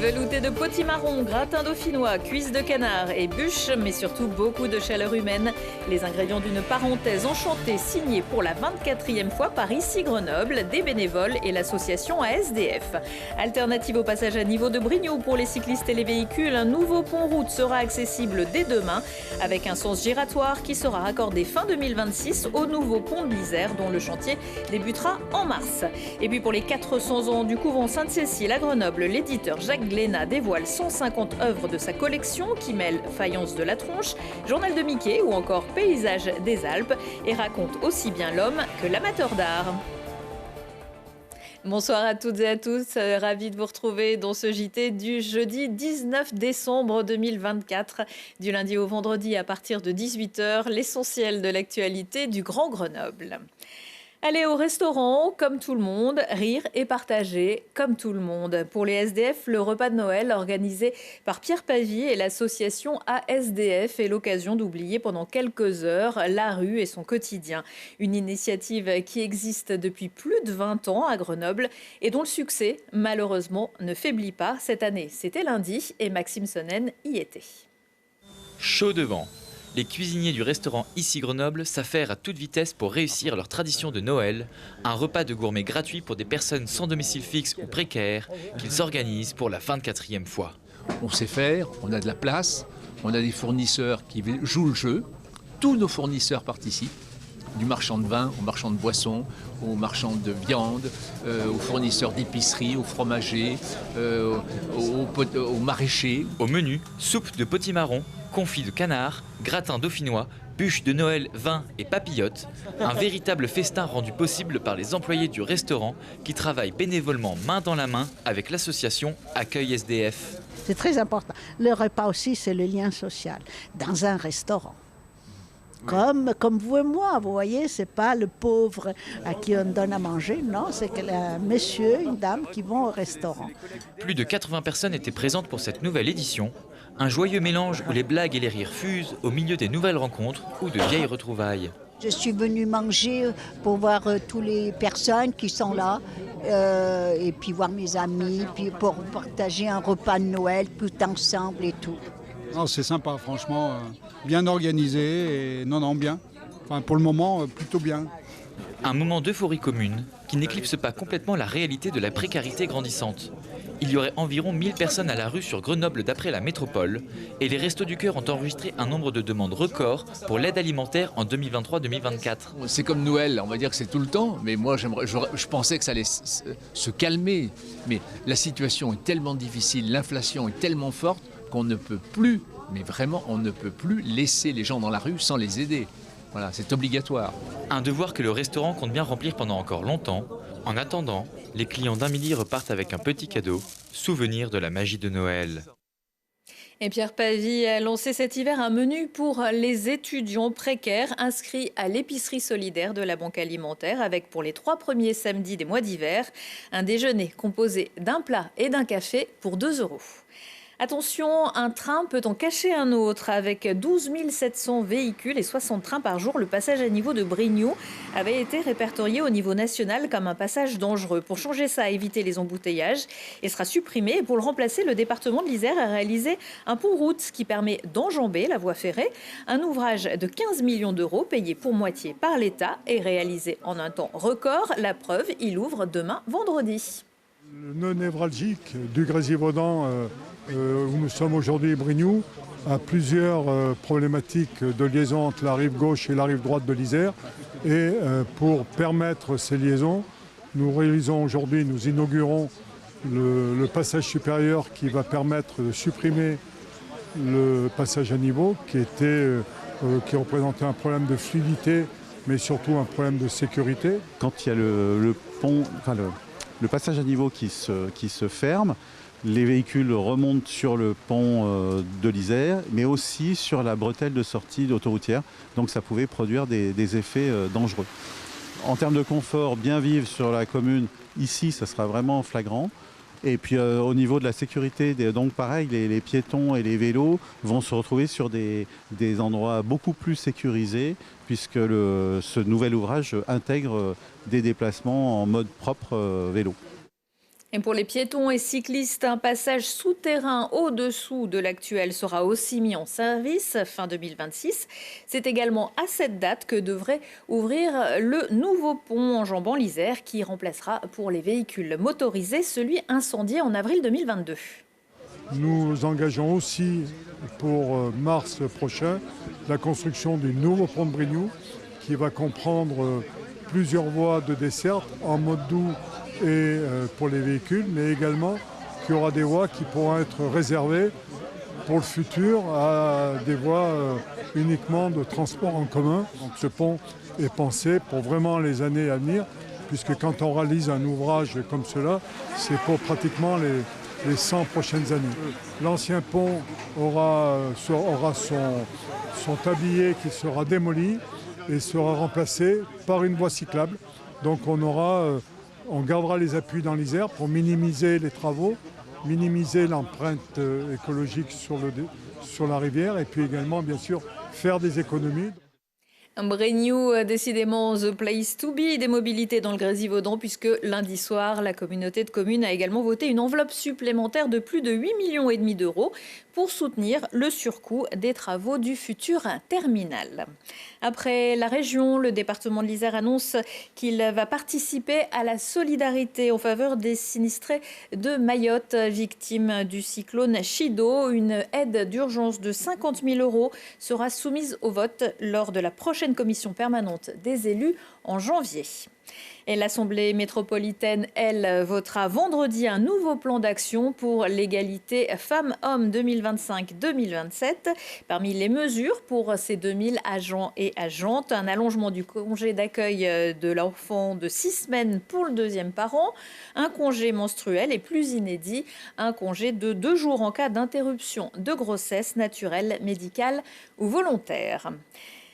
Velouté de potimarron, gratin dauphinois, cuisses de canard et bûches, mais surtout beaucoup de chaleur humaine. Les ingrédients d'une parenthèse enchantée signée pour la 24e fois par Ici Grenoble, des bénévoles et l'association ASDF. Alternative au passage à niveau de Brignoux pour les cyclistes et les véhicules, un nouveau pont-route sera accessible dès demain avec un sens giratoire qui sera raccordé fin 2026 au nouveau pont de l'Isère dont le chantier débutera en mars. Et puis pour les 400 ans du couvent Sainte-Cécile à Grenoble, l'éditeur Jacques Glénat dévoile 150 œuvres de sa collection qui mêlent Faïence de la Tronche, Journal de Mickey ou encore Paysages des Alpes et raconte aussi bien l'homme que l'amateur d'art. Bonsoir à toutes et à tous, ravi de vous retrouver dans ce JT du jeudi 19 décembre 2024. Du lundi au vendredi à partir de 18h, l'essentiel de l'actualité du Grand Grenoble. Aller au restaurant comme tout le monde, rire et partager comme tout le monde. Pour les SDF, le repas de Noël organisé par Pierre Pavie et l'association ASDF est l'occasion d'oublier pendant quelques heures la rue et son quotidien. Une initiative qui existe depuis plus de 20 ans à Grenoble et dont le succès, malheureusement, ne faiblit pas. Cette année, c'était lundi et Maxime Sonnen y était. Chaud devant. Les cuisiniers du restaurant Ici Grenoble s'affairent à toute vitesse pour réussir leur tradition de Noël, un repas de gourmet gratuit pour des personnes sans domicile fixe ou précaire qu'ils organisent pour la 24e fois. On sait faire, on a de la place, on a des fournisseurs qui jouent le jeu, tous nos fournisseurs participent, du marchand de vin au marchand de boissons, aux marchands de viande, aux fournisseurs d'épicerie, aux fromagers, aux maraîchers. Au menu, soupe de potimarron, confit de canard, gratin dauphinois, bûches de Noël, vin et papillotes. Un véritable festin rendu possible par les employés du restaurant qui travaillent bénévolement main dans la main avec l'association Accueil SDF. C'est très important. Le repas aussi, c'est le lien social dans un restaurant. Comme vous et moi, vous voyez, c'est pas le pauvre à qui on donne à manger, non, c'est un monsieur, une dame qui vont au restaurant. Plus de 80 personnes étaient présentes pour cette nouvelle édition. Un joyeux mélange où les blagues et les rires fusent au milieu des nouvelles rencontres ou de vieilles retrouvailles. Je suis venue manger pour voir toutes les personnes qui sont là et puis voir mes amis, puis pour partager un repas de Noël tout ensemble et tout. Non, c'est sympa, franchement, bien organisé et non, bien. Enfin, pour le moment, plutôt bien. Un moment d'euphorie commune qui n'éclipse pas complètement la réalité de la précarité grandissante. Il y aurait environ 1000 personnes à la rue sur Grenoble d'après la métropole et les Restos du Cœur ont enregistré un nombre de demandes records pour l'aide alimentaire en 2023-2024. C'est comme Noël, on va dire que c'est tout le temps, mais moi je pensais que ça allait se calmer. Mais la situation est tellement difficile, l'inflation est tellement forte qu'on ne peut plus, mais vraiment on ne peut plus laisser les gens dans la rue sans les aider. Voilà, c'est obligatoire. Un devoir que le restaurant compte bien remplir pendant encore longtemps. En attendant, les clients d'Amélie repartent avec un petit cadeau, souvenir de la magie de Noël. Et Pierre Pavie a lancé cet hiver un menu pour les étudiants précaires inscrits à l'épicerie solidaire de la Banque Alimentaire avec pour les 3 premiers samedis des mois d'hiver, un déjeuner composé d'un plat et d'un café pour 2 €. Attention, un train peut en cacher un autre. Avec 12 700 véhicules et 60 trains par jour, le passage à niveau de Brignoux avait été répertorié au niveau national comme un passage dangereux. Pour changer ça, éviter les embouteillages, il sera supprimé. Et pour le remplacer, le département de l'Isère a réalisé un pont-route qui permet d'enjamber la voie ferrée. Un ouvrage de 15 millions d'euros payé pour moitié par l'État et réalisé en un temps record. La preuve, il ouvre demain vendredi. Le nœud névralgique du Grésivaudan, où nous sommes aujourd'hui, Brignoux, a plusieurs problématiques de liaison entre la rive gauche et la rive droite de l'Isère. Et pour permettre ces liaisons, nous réalisons aujourd'hui, nous inaugurons le passage supérieur qui va permettre de supprimer le passage à niveau qui représentait un problème de fluidité, mais surtout un problème de sécurité. Quand il y a le pont, le passage à niveau qui se ferme, les véhicules remontent sur le pont de l'Isère, mais aussi sur la bretelle de sortie d'autoroutière. Donc ça pouvait produire des effets dangereux. En termes de confort, bien vivre sur la commune, ici, ça sera vraiment flagrant. Et puis au niveau de la sécurité, donc pareil, les piétons et les vélos vont se retrouver sur des endroits beaucoup plus sécurisés, puisque ce nouvel ouvrage intègre des déplacements en mode propre vélo. Et pour les piétons et cyclistes, un passage souterrain au-dessous de l'actuel sera aussi mis en service fin 2026. C'est également à cette date que devrait ouvrir le nouveau pont enjambant l'Isère qui remplacera pour les véhicules motorisés celui incendié en avril 2022. Nous engageons aussi pour mars prochain la construction du nouveau pont de Brignoux qui va comprendre plusieurs voies de desserte en mode doux et pour les véhicules, mais également qu'il y aura des voies qui pourront être réservées pour le futur à des voies uniquement de transport en commun. Donc ce pont est pensé pour vraiment les années à venir, puisque quand on réalise un ouvrage comme cela, c'est pour pratiquement les 100 prochaines années. L'ancien pont aura son tablier qui sera démoli et sera remplacé par une voie cyclable. Donc on gardera les appuis dans l'Isère pour minimiser les travaux, minimiser l'empreinte écologique sur la rivière et puis également, bien sûr, faire des économies. Brignoux, décidément the place to be des mobilités dans le Grésivaudan puisque lundi soir, la communauté de communes a également voté une enveloppe supplémentaire de plus de 8,5 millions d'euros pour soutenir le surcoût des travaux du futur terminal. Après la région, le département de l'Isère annonce qu'il va participer à la solidarité en faveur des sinistrés de Mayotte, victimes du cyclone Chido. Une aide d'urgence de 50 000 euros sera soumise au vote lors de la prochaine commission permanente des élus en janvier. Et l'Assemblée métropolitaine, elle, votera vendredi un nouveau plan d'action pour l'égalité femmes-hommes 2025-2027. Parmi les mesures pour ces 2000 agents et agentes, un allongement du congé d'accueil de l'enfant de 6 semaines pour le deuxième parent, un congé menstruel et plus inédit, un congé de 2 jours en cas d'interruption de grossesse naturelle, médicale ou volontaire.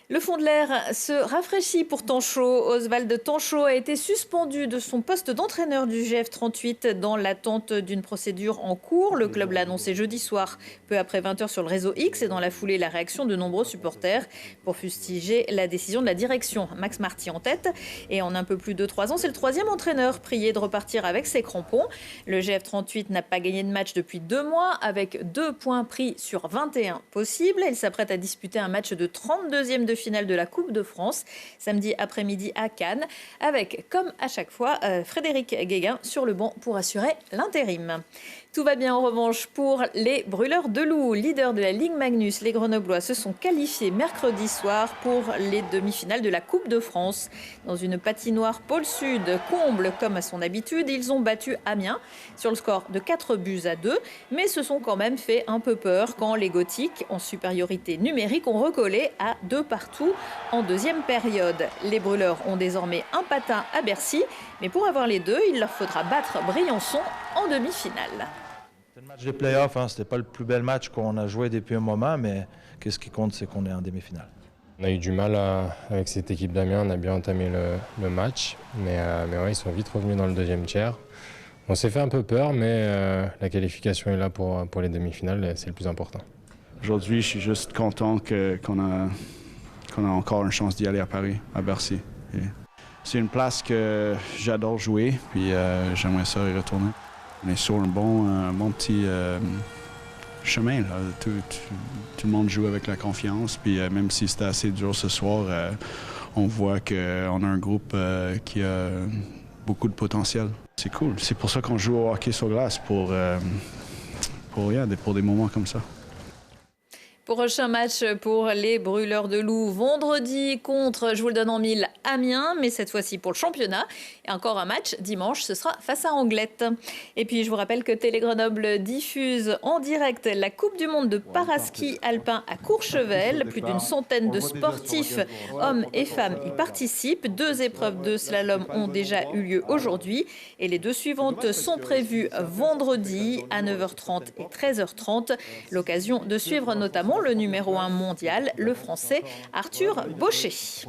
Le fond de l'air se rafraîchit pour Tanchot. Oswald Tanchot a été suspendu de son poste d'entraîneur du GF38 dans l'attente d'une procédure en cours. Le club l'a annoncé jeudi soir, peu après 20h sur le réseau X et dans la foulée, la réaction de nombreux supporters pour fustiger la décision de la direction. Max Marty en tête. Et en un peu plus de 3 ans, c'est le 3e entraîneur prié de repartir avec ses crampons. Le GF38 n'a pas gagné de match depuis 2 mois avec 2 points pris sur 21 possibles. Il s'apprête à disputer un match de 32e de finale de la Coupe de France samedi après-midi à Cannes avec, comme à chaque fois, Frédéric Guéguin sur le banc pour assurer l'intérim. Tout va bien en revanche pour les Brûleurs de Loup. Leaders de la Ligue Magnus, les Grenoblois se sont qualifiés mercredi soir pour les demi-finales de la Coupe de France. Dans une patinoire pôle sud, comble comme à son habitude, ils ont battu Amiens sur le score de 4-2, mais se sont quand même fait un peu peur quand les Gothiques, en supériorité numérique, ont recollé à 2 partout en deuxième période. Les Brûleurs ont désormais un patin à Bercy, mais pour avoir les deux, il leur faudra battre Briançon en demi-finale. C'est le match des playoffs, c'était pas le plus bel match qu'on a joué depuis un moment, mais ce qui compte, c'est qu'on est en demi-finale. On a eu du mal avec cette équipe d'Amiens, on a bien entamé le match, mais ouais, ils sont vite revenus dans le deuxième tiers. On s'est fait un peu peur, mais la qualification est là pour les demi-finales, c'est le plus important. Aujourd'hui, je suis juste content qu'on a encore une chance d'y aller à Paris, à Bercy. Et c'est une place que j'adore jouer, puis j'aimerais ça y retourner. On est sur un bon petit chemin. Là. Tout le monde joue avec la confiance, puis même si c'était assez dur ce soir, on voit qu'on a un groupe qui a beaucoup de potentiel. C'est cool. C'est pour ça qu'on joue au hockey sur glace, pour des moments comme ça. Prochain match pour les Brûleurs de Loup vendredi contre, je vous le donne en mille, Amiens, mais cette fois-ci pour le championnat. Et encore un match dimanche, ce sera face à Anglette. Et puis je vous rappelle que Télé Grenoble diffuse en direct la Coupe du Monde de paraski alpin à Courchevel. Plus d'une centaine de sportifs, hommes et femmes, y participent. 2 épreuves de slalom ont déjà eu lieu aujourd'hui. Et les 2 suivantes sont prévues vendredi à 9h30 et 13h30. L'occasion de suivre notamment le numéro 1 mondial, le Français Arthur Bauchet.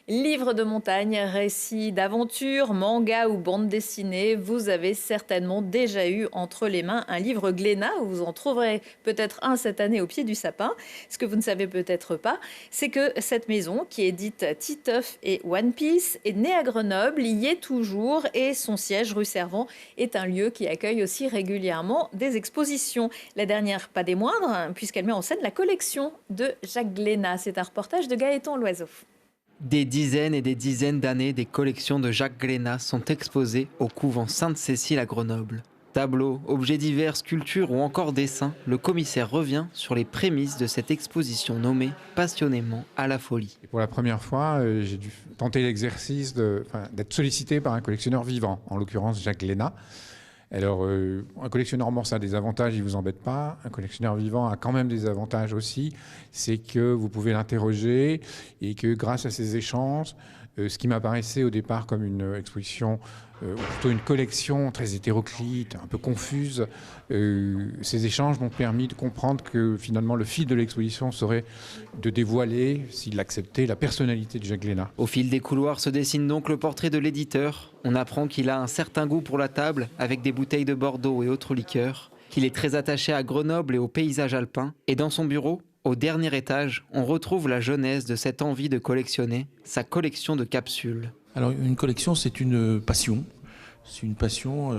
Livres de montagne, récits d'aventure, mangas ou bandes dessinées, vous avez certainement déjà eu entre les mains un livre Glénat, où vous en trouverez peut-être un cette année au pied du sapin. Ce que vous ne savez peut-être pas, c'est que cette maison, qui édite Titeuf et One Piece, est née à Grenoble, y est toujours, et son siège, rue Servant, est un lieu qui accueille aussi régulièrement des expositions. La dernière, pas des moindres, puisqu'elle met en scène la collection de Jacques Glénat. C'est un reportage de Gaëtan Loiseau. Des dizaines et des dizaines d'années, des collections de Jacques Glénat sont exposées au couvent Sainte-Cécile à Grenoble. Tableaux, objets divers, sculptures ou encore dessins, le commissaire revient sur les prémices de cette exposition nommée passionnément à la folie. Et pour la première fois, j'ai dû tenter l'exercice d'être sollicité par un collectionneur vivant, en l'occurrence Jacques Glénat. Alors, un collectionneur mort, ça a des avantages, il ne vous embête pas. Un collectionneur vivant a quand même des avantages aussi. C'est que vous pouvez l'interroger et que grâce à ces échanges, ce qui m'apparaissait au départ comme une exposition, ou plutôt une collection très hétéroclite, un peu confuse, ces échanges m'ont permis de comprendre que finalement le fil de l'exposition serait de dévoiler, s'il l'acceptait, la personnalité de Jacques Glénat. Au fil des couloirs se dessine donc le portrait de l'éditeur. On apprend qu'il a un certain goût pour la table, avec des bouteilles de Bordeaux et autres liqueurs, qu'il est très attaché à Grenoble et au paysage alpin. Et dans son bureau, au dernier étage, on retrouve la genèse de cette envie de collectionner, sa collection de capsules. Alors une collection, c'est une passion. C'est une passion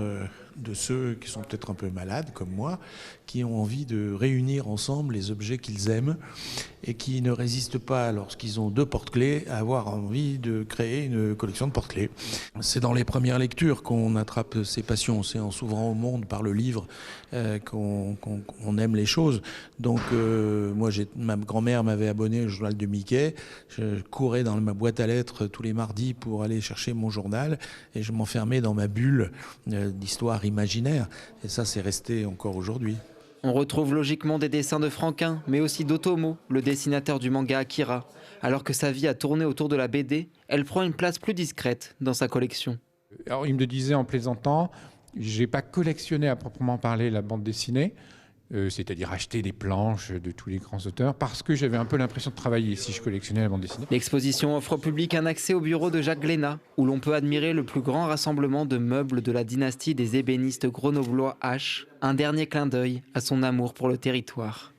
de ceux qui sont peut-être un peu malades, comme moi, qui ont envie de réunir ensemble les objets qu'ils aiment et qui ne résistent pas, lorsqu'ils ont 2 porte-clés, à avoir envie de créer une collection de porte-clés. C'est dans les premières lectures qu'on attrape ces passions. C'est en s'ouvrant au monde par le livre qu'on aime les choses. Donc moi, ma grand-mère m'avait abonné au journal de Mickey. Je courais dans ma boîte à lettres tous les mardis pour aller chercher mon journal et je m'enfermais dans ma bulle d'histoire imaginaire. Et ça, c'est resté encore aujourd'hui. On retrouve logiquement des dessins de Franquin, mais aussi d'Otomo, le dessinateur du manga Akira. Alors que sa vie a tourné autour de la BD, elle prend une place plus discrète dans sa collection. Alors, il me disait en plaisantant, j'ai pas collectionné à proprement parler la bande dessinée, c'est-à-dire acheter des planches de tous les grands auteurs, parce que j'avais un peu l'impression de travailler si je collectionnais la bande dessinée. L'exposition offre au public un accès au bureau de Jacques Glénat, où l'on peut admirer le plus grand rassemblement de meubles de la dynastie des ébénistes grenoblois H, un dernier clin d'œil à son amour pour le territoire.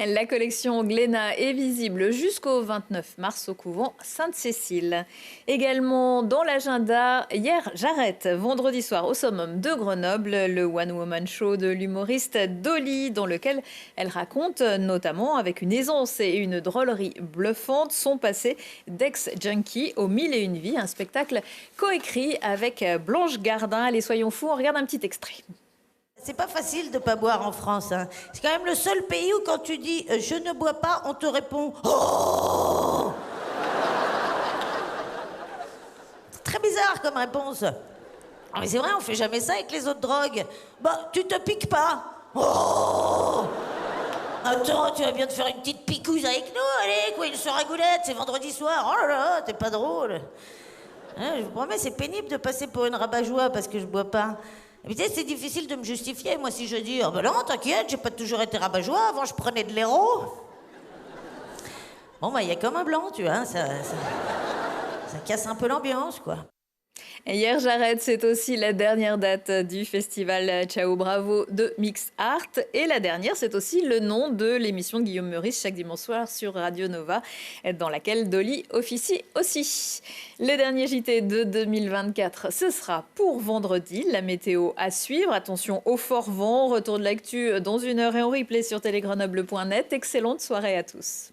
La collection Glénat est visible jusqu'au 29 mars au couvent Sainte-Cécile. Également dans l'agenda, hier j'arrête, vendredi soir au Summum de Grenoble, le one-woman show de l'humoriste Dolly, dans lequel elle raconte notamment avec une aisance et une drôlerie bluffante son passé d'ex-junkie aux 1001 vies, un spectacle coécrit avec Blanche Gardin. Allez, soyons fous, on regarde un petit extrait. C'est pas facile de pas boire en France. Hein. C'est quand même le seul pays où quand tu dis « je ne bois pas », on te répond « oh ». C'est très bizarre comme réponse. Mais c'est vrai, on fait jamais ça avec les autres drogues. Bah, tu te piques pas. Oh. Attends, tu vas bien te faire une petite picouse avec nous, allez, quoi, une soirée goulette, c'est vendredi soir. Oh là là, t'es pas drôle. Hein, je vous promets, c'est pénible de passer pour une rabat-joie parce que je bois pas. Mais tu sais, c'est difficile de me justifier. Moi, si je dis, oh ben non, t'inquiète, j'ai pas toujours été rabat-joie, avant je prenais de l'héros. Bon, bah, il y a comme un blanc, tu vois, ça casse un peu l'ambiance, quoi. Et hier j'arrête, c'est aussi la dernière date du festival Ciao Bravo de Mix Art. Et la dernière, c'est aussi le nom de l'émission de Guillaume Meurice chaque dimanche soir sur Radio Nova, dans laquelle Dolly officie aussi. Le dernier JT de 2024, ce sera pour vendredi. La météo à suivre. Attention au fort vent. Retour de l'actu dans 1 heure et en replay sur télégrenoble.net. Excellente soirée à tous.